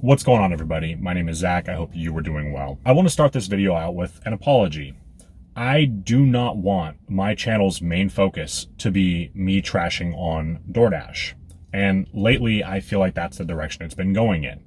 What's going on, everybody? My name is Zach. I hope you were doing well. I want to start this video out with an apology. I do not want my channel's main focus to be me trashing on DoorDash. And lately, I feel like that's the direction it's been going in.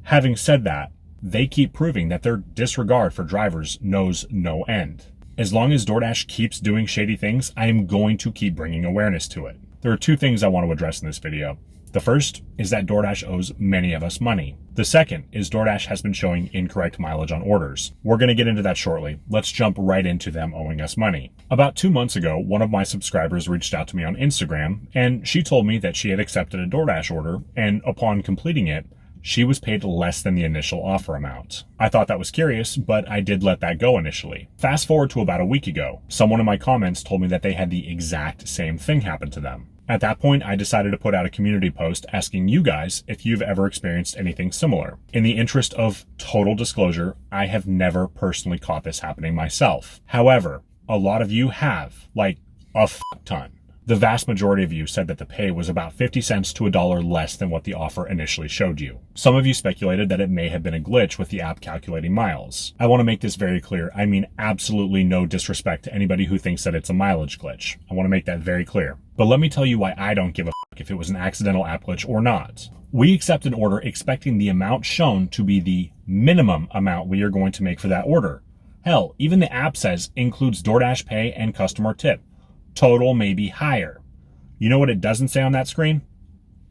Having said that, they keep proving that their disregard for drivers knows no end. As long as DoorDash keeps doing shady things, I am going to keep bringing awareness to it. There are two things I want to address in this video. The first is that DoorDash owes many of us money. The second is DoorDash has been showing incorrect mileage on orders. We're going to get into that shortly. Let's jump right into them owing us money. About 2 months ago, one of my subscribers reached out to me on Instagram, and she told me that she had accepted a DoorDash order, and upon completing it, she was paid less than the initial offer amount. I thought that was curious, but I did let that go initially. Fast forward to about a week ago, someone in my comments told me that they had the exact same thing happen to them. At that point, I decided to put out a community post asking you guys if you've ever experienced anything similar. In the interest of total disclosure, I have never personally caught this happening myself. However, a lot of you have, like a fuck ton. The vast majority of you said that the pay was about 50 cents to $1 less than what the offer initially showed you. Some of you speculated that it may have been a glitch with the app calculating miles. I want to make this very clear. I mean absolutely no disrespect to anybody who thinks that it's a mileage glitch. I want to make that very clear. But let me tell you why I don't give a fuck if it was an accidental app glitch or not. We accept an order expecting the amount shown to be the minimum amount we are going to make for that order. Hell, even the app says includes DoorDash pay and customer tip. Total may be higher. You know what it doesn't say on that screen?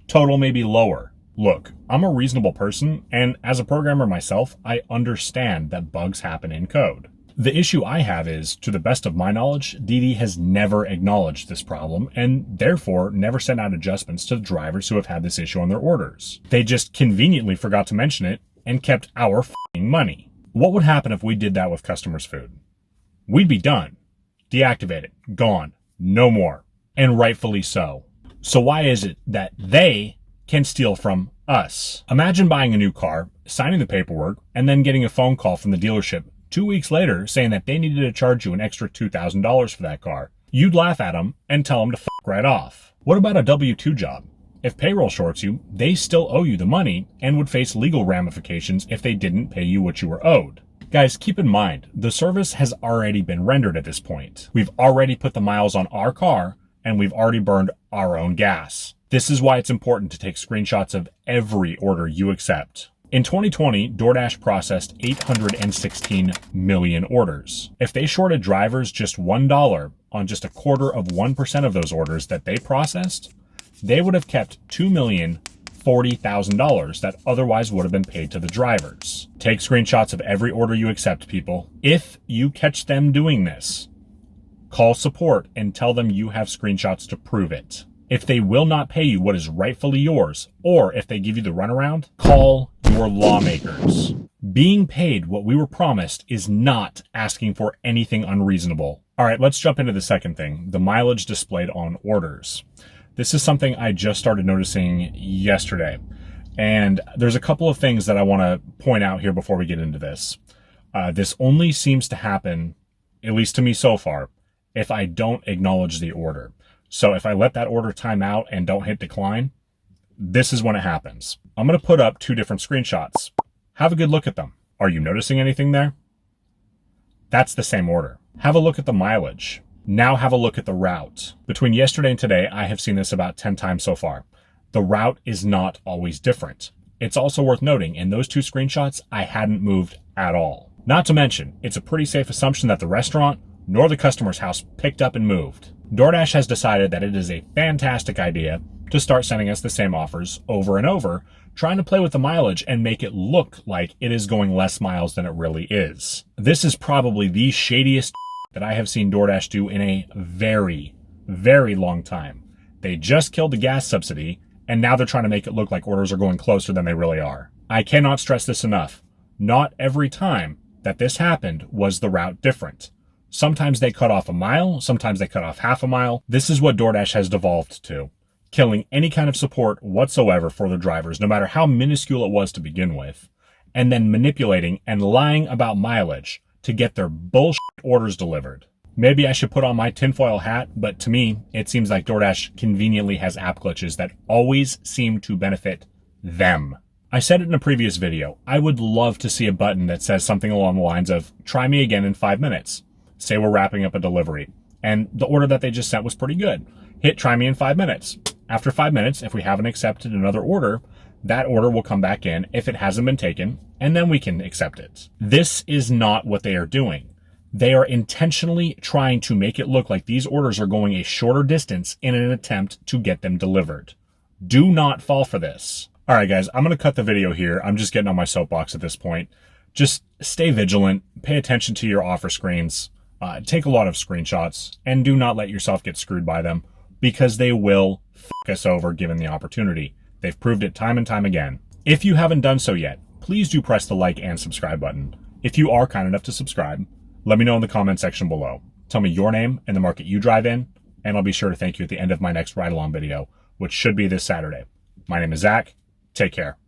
Total may be lower. Look, I'm a reasonable person, and as a programmer myself, I understand that bugs happen in code. The issue I have is, to the best of my knowledge, DD has never acknowledged this problem and therefore never sent out adjustments to the drivers who have had this issue on their orders. They just conveniently forgot to mention it and kept our f***ing money. What would happen if we did that with customers' food? We'd be done. Deactivated. Gone. No more. And rightfully so. So why is it that they can steal from us? Imagine buying a new car, signing the paperwork, and then getting a phone call from the dealership 2 weeks later saying that they needed to charge you an extra $2,000 for that car. You'd laugh at them and tell them to fuck right off. What about a W-2 job? If payroll shorts you, they still owe you the money and would face legal ramifications if they didn't pay you what you were owed. Guys, keep in mind, the service has already been rendered at this point. We've already put the miles on our car, and we've already burned our own gas. This is why it's important to take screenshots of every order you accept. In 2020, DoorDash processed 816 million orders. If they shorted drivers just $1 on just 1/4% of those orders that they processed, they would have kept $2,040,000 that otherwise would have been paid to the drivers. Take screenshots of every order you accept, people. If you catch them doing this, call support and tell them you have screenshots to prove it. If they will not pay you what is rightfully yours, or if they give you the runaround, call your lawmakers. Being paid what we were promised is not asking for anything unreasonable. All right, let's jump into the second thing, the mileage displayed on orders. This is something I just started noticing yesterday. And there's a couple of things that I want to point out here before we get into this. This only seems to happen, at least to me so far, if I don't acknowledge the order. So if I let that order time out and don't hit decline, this is when it happens. I'm going to put up 2 different screenshots. Have a good look at them. Are you noticing anything there? That's the same order. Have a look at the mileage. Now have a look at the route. Between yesterday and today, I have seen this about 10 times so far. The route is not always different. It's also worth noting, in those 2 screenshots, I hadn't moved at all. Not to mention, it's a pretty safe assumption that the restaurant nor the customer's house picked up and moved. DoorDash has decided that it is a fantastic idea to start sending us the same offers over and over, trying to play with the mileage and make it look like it is going less miles than it really is. This is probably the shadiest that I have seen DoorDash do in a very, very long time. They just killed the gas subsidy, and now they're trying to make it look like orders are going closer than they really are. I cannot stress this enough. Not every time that this happened was the route different. Sometimes they cut off a mile, sometimes they cut off half a mile. This is what DoorDash has devolved to. Killing any kind of support whatsoever for the drivers, no matter how minuscule it was to begin with, and then manipulating and lying about mileage to get their bullshit orders delivered. Maybe I should put on my tinfoil hat, but to me, it seems like DoorDash conveniently has app glitches that always seem to benefit them. I said it in a previous video, I would love to see a button that says something along the lines of, try me again in 5 minutes. Say we're wrapping up a delivery, and the order that they just sent was pretty good. Hit try me in 5 minutes. After 5 minutes, if we haven't accepted another order, that order will come back in if it hasn't been taken, and then we can accept it. This is not what they are doing. They are intentionally trying to make it look like these orders are going a shorter distance in an attempt to get them delivered. Do not fall for this. All right, guys, I'm going to cut the video here. I'm just getting on my soapbox at this point. Just stay vigilant, pay attention to your offer screens, take a lot of screenshots, and do not let yourself get screwed by them, because they will fuck us over given the opportunity. They've proved it time and time again. If you haven't done so yet, please do press the like and subscribe button. If you are kind enough to subscribe, let me know in the comment section below. Tell me your name and the market you drive in, and I'll be sure to thank you at the end of my next ride-along video, which should be this Saturday. My name is Zach. Take care.